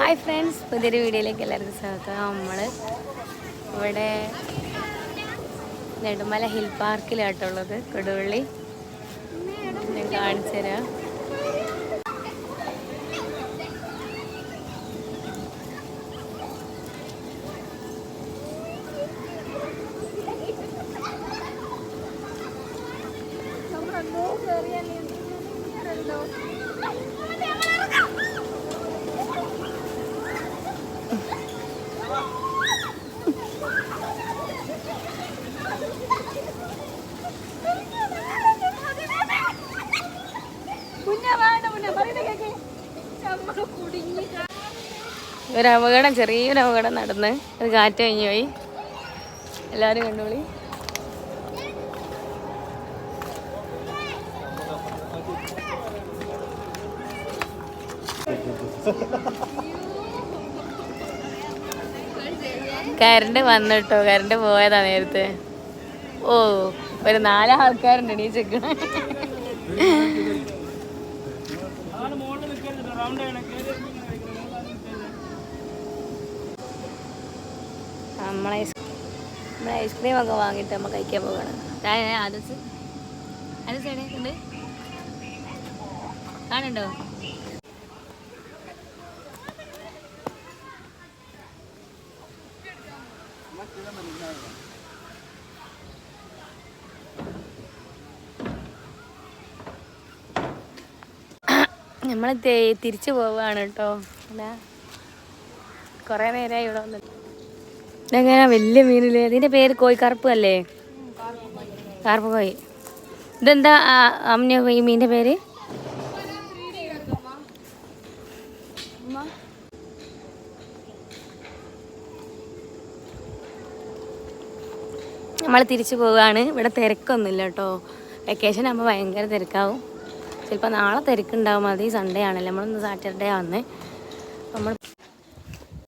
Hi friends, പുതിയൊരു വീഡിയോയിലേക്ക് എല്ലാവർക്കും സ്വാഗതം. നമ്മൾ ഇവിടെ നെടുമല ഹിൽ പാർക്കിലായിട്ടുള്ളത്. കൊടുവള്ളി ഞാൻ കാണിച്ചു തരാം. ഒരു അപകടം, ചെറിയൊരു അപകടം നടന്ന് ഒരു കാറ്റ് കഴിഞ്ഞു പോയി. എല്ലാവരും കണ്ടോളി. കരണ്ട് വന്നിട്ടോ, കരണ്ട് പോയതാ നേരത്തെ. ഓ, ഒരു 4 ആൾക്കാരുണ്ട് എണീച്ചേക്കണ. നമ്മളെ ഐസ്ക്രീം ഒക്കെ വാങ്ങിയിട്ട് നമ്മൾ കഴിക്കാൻ പോകണം. ഉണ്ട് കാണുണ്ടോ? നമ്മൾ തിരിച്ചു പോവുകയാണ് കേട്ടോ. കുറേ നേരമായി ഇവിടെ വന്നിട്ട്. ഇതെങ്ങനെ വലിയ മീനില്ലേ? ഇതിൻ്റെ പേര് കോഴിക്കറുപ്പ് അല്ലേ? കറുപ്പ് കോഴി. ഇതെന്താ അമ്മ ഈ മീനിൻ്റെ പേര്? നമ്മൾ തിരിച്ചു പോവുകയാണ്. ഇവിടെ തിരക്കൊന്നുമില്ല കേട്ടോ. വെക്കേഷൻ ആകുമ്പോൾ ഭയങ്കര തിരക്കാവും. ചിലപ്പോൾ നാളെ തിരക്കുണ്ടാവും. മതി, സൺഡേ ആണല്ലോ. നമ്മളിന്ന് സാറ്റർഡേ ആവുന്നത്. നമ്മൾ